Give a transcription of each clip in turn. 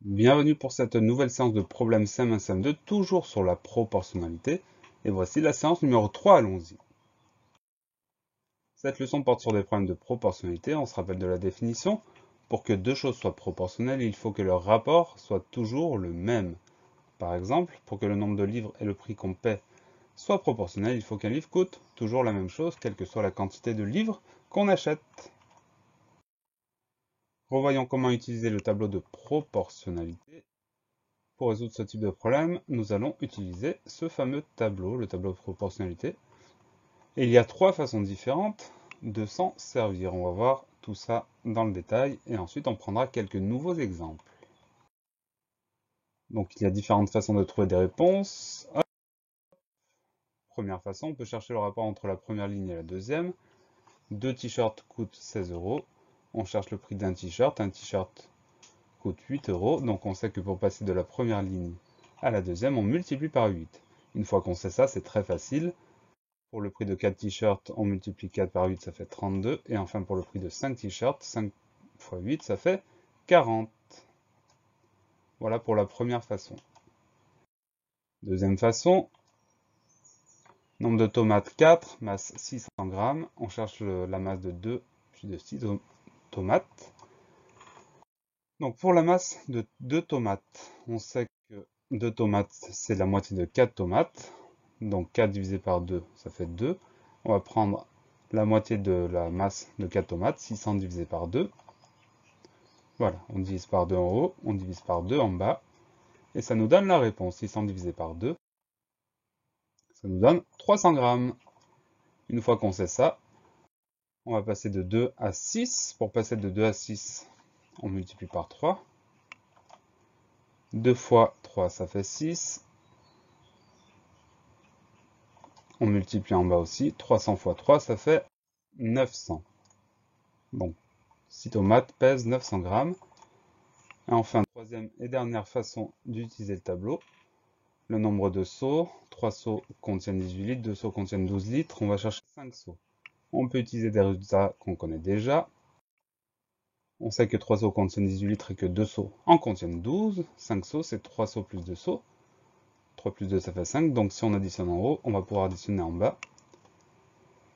Bienvenue pour cette nouvelle séance de problème CM1 CM2, toujours sur la proportionnalité. Et voici la séance numéro 3, allons-y. Cette leçon porte sur des problèmes de proportionnalité, on se rappelle de la définition. Pour que deux choses soient proportionnelles, il faut que leur rapport soit toujours le même. Par exemple, pour que le nombre de livres et le prix qu'on paie soient proportionnels, il faut qu'un livre coûte toujours la même chose, quelle que soit la quantité de livres qu'on achète. Revoyons comment utiliser le tableau de proportionnalité. Pour résoudre ce type de problème, nous allons utiliser ce fameux tableau, le tableau de proportionnalité. Et il y a trois façons différentes de s'en servir. On va voir tout ça dans le détail et ensuite on prendra quelques nouveaux exemples. Donc il y a différentes façons de trouver des réponses. Première façon, on peut chercher le rapport entre la première ligne et la deuxième. Deux t-shirts coûtent 16 euros. On cherche le prix d'un t-shirt. Un t-shirt coûte 8 euros. Donc on sait que pour passer de la première ligne à la deuxième, on multiplie par 8. Une fois qu'on sait ça, c'est très facile. Pour le prix de 4 t-shirts, on multiplie 4 par 8, ça fait 32. Et enfin, pour le prix de 5 t-shirts, 5 fois 8, ça fait 40. Voilà pour la première façon. Deuxième façon, nombre de tomates 4, masse 600 grammes. On cherche la masse de 2 puis de 6 tomates. Donc pour la masse de 2 tomates, on sait que 2 tomates, c'est la moitié de 4 tomates. Donc 4 divisé par 2, ça fait 2. On va prendre la moitié de la masse de 4 tomates, 600 divisé par 2. Voilà, on divise par 2 en haut, on divise par 2 en bas. Et ça nous donne la réponse. 600 divisé par 2, ça nous donne 300 grammes. Une fois qu'on sait ça, on va passer de 2 à 6. Pour passer de 2 à 6, on multiplie par 3. 2 fois 3, ça fait 6. On multiplie en bas aussi. 300 fois 3, ça fait 900. Donc, 6 tomates pèsent 900 grammes. Et enfin, troisième et dernière façon d'utiliser le tableau, le nombre de seaux. 3 seaux contiennent 18 litres, 2 seaux contiennent 12 litres. On va chercher 5 seaux. On peut utiliser des résultats qu'on connaît déjà. On sait que 3 seaux contiennent 18 litres et que 2 seaux en contiennent 12. 5 seaux, c'est 3 seaux plus 2 seaux. 3 plus 2, ça fait 5. Donc si on additionne en haut, on va pouvoir additionner en bas.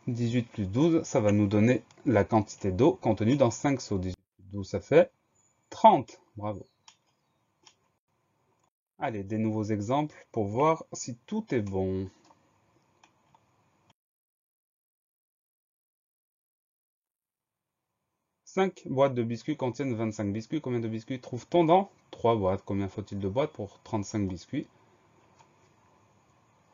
18 plus 12, ça va nous donner la quantité d'eau contenue dans 5 seaux. 18 plus 12, ça fait 30. Bravo. Allez, des nouveaux exemples pour voir si tout est bon. Cinq boîtes de biscuits contiennent 25 biscuits. Combien de biscuits trouve-t-on dans 3 boîtes? Combien faut-il de boîtes pour 35 biscuits?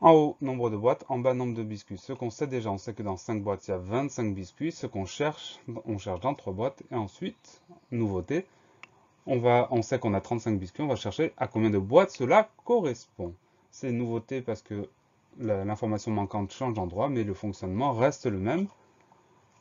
En haut, nombre de boîtes. En bas, nombre de biscuits. Ce qu'on sait déjà, on sait que dans 5 boîtes, il y a 25 biscuits. Ce qu'on cherche, on cherche dans 3 boîtes. Et ensuite, nouveauté, on sait qu'on a 35 biscuits. On va chercher à combien de boîtes cela correspond. C'est une nouveauté parce que l'information manquante change d'endroit, mais le fonctionnement reste le même.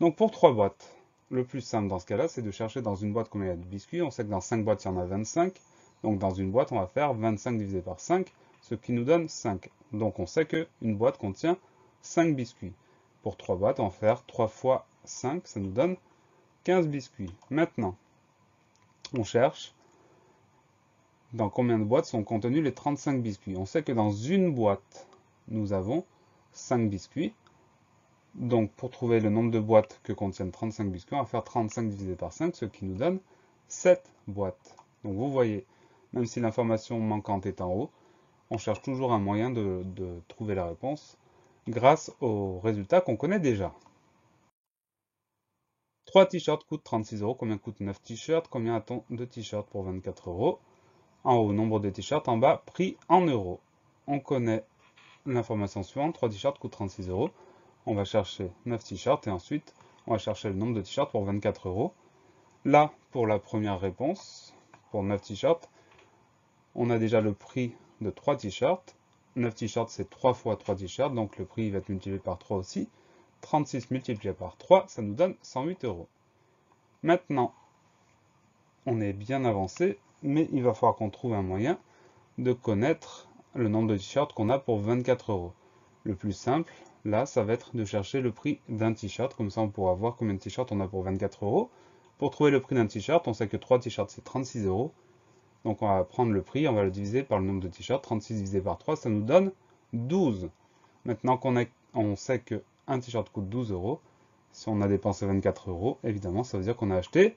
Donc pour 3 boîtes, le plus simple dans ce cas-là, c'est de chercher dans une boîte combien il y a de biscuits. On sait que dans 5 boîtes, il y en a 25. Donc dans une boîte, on va faire 25 divisé par 5, ce qui nous donne 5. Donc on sait qu'une boîte contient 5 biscuits. Pour 3 boîtes, on va faire 3 fois 5, ça nous donne 15 biscuits. Maintenant, on cherche dans combien de boîtes sont contenus les 35 biscuits. On sait que dans une boîte, nous avons 5 biscuits. Donc, pour trouver le nombre de boîtes que contiennent 35 biscuits, on va faire 35 divisé par 5, ce qui nous donne 7 boîtes. Donc, vous voyez, même si l'information manquante est en haut, on cherche toujours un moyen de trouver la réponse grâce aux résultats qu'on connaît déjà. 3 t-shirts coûtent 36 euros. Combien coûtent 9 t-shirts? Combien a-t-on de t-shirts pour 24 euros? En haut, nombre de t-shirts. En bas, prix en euros. On connaît l'information suivante. 3 t-shirts coûtent 36 euros. On va chercher 9 t-shirts et ensuite, on va chercher le nombre de t-shirts pour 24 euros. Là, pour la première réponse, pour 9 t-shirts, on a déjà le prix de 3 t-shirts. 9 t-shirts, c'est 3 fois 3 t-shirts, donc le prix va être multiplié par 3 aussi. 36 multiplié par 3, ça nous donne 108 euros. Maintenant, on est bien avancé, mais il va falloir qu'on trouve un moyen de connaître le nombre de t-shirts qu'on a pour 24 euros. Le plus simple, là, ça va être de chercher le prix d'un t-shirt, comme ça on pourra voir combien de t-shirts on a pour 24 euros. Pour trouver le prix d'un t-shirt, on sait que 3 t-shirts c'est 36 euros. Donc on va prendre le prix, on va le diviser par le nombre de t-shirts. 36 divisé par 3, ça nous donne 12. Maintenant on sait qu'un t-shirt coûte 12 euros, si on a dépensé 24 euros, évidemment, ça veut dire qu'on a acheté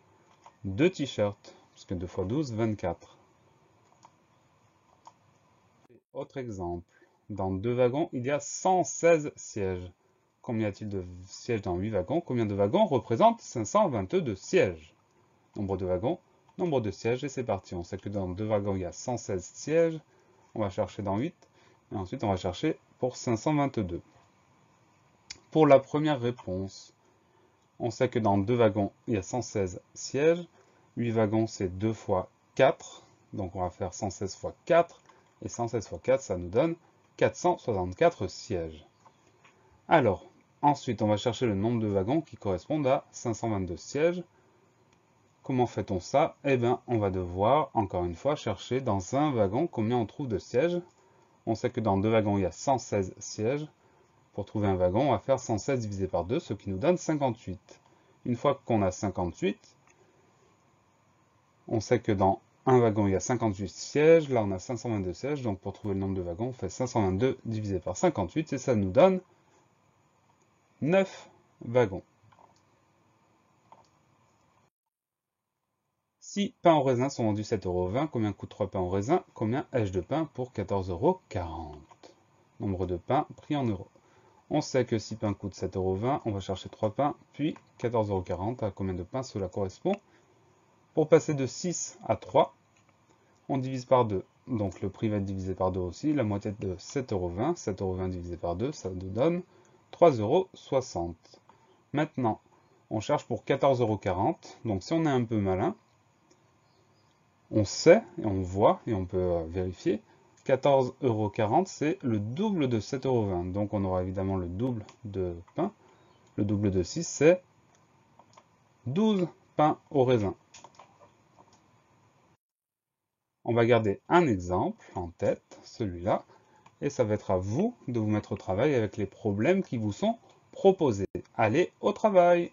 2 t-shirts, puisque 2 fois 12, 24. Autre exemple, dans 2 wagons, il y a 116 sièges. Combien y a-t-il de sièges dans 8 wagons? Combien de wagons représentent 522 sièges? Nombre de wagons, nombre de sièges, et c'est parti. On sait que dans 2 wagons, il y a 116 sièges. On va chercher dans 8, et ensuite on va chercher pour 522. Pour la première réponse, on sait que dans 2 wagons, il y a 116 sièges. 8 wagons, c'est 2 fois 4. Donc on va faire 116 fois 4. Et 116 fois 4, ça nous donne 464 sièges. Alors, ensuite, on va chercher le nombre de wagons qui correspondent à 522 sièges. Comment fait-on ça? Eh bien, on va devoir, encore une fois, chercher dans un wagon combien on trouve de sièges. On sait que dans 2 wagons, il y a 116 sièges. Pour trouver un wagon, on va faire 116 divisé par 2, ce qui nous donne 58. Une fois qu'on a 58, on sait que dans un wagon, il y a 58 sièges. Là, on a 522 sièges. Donc, pour trouver le nombre de wagons, on fait 522 divisé par 58 et ça nous donne 9 wagons. 6 pains au raisin sont vendus 7,20 €. Combien coûte 3 pains au raisin? Combien ai-je de pain pour 14,40 €? Nombre de pains pris en euros. On sait que 6 pains coûtent 7,20 €. On va chercher 3 pains, puis 14,40 €. À combien de pains cela correspond? Pour passer de 6 à 3, on divise par 2. Donc le prix va être divisé par 2 aussi. La moitié de 7,20 €. 7,20 € divisé par 2, ça nous donne 3,60 €. Maintenant, on cherche pour 14,40 €. Donc si on est un peu malin, on sait, et on voit, et on peut vérifier, 14,40 €, c'est le double de 7,20 €. Donc on aura évidemment le double de pain. Le double de 6, c'est 12 pains au raisin. On va garder un exemple en tête, celui-là, et ça va être à vous de vous mettre au travail avec les problèmes qui vous sont proposés. Allez au travail!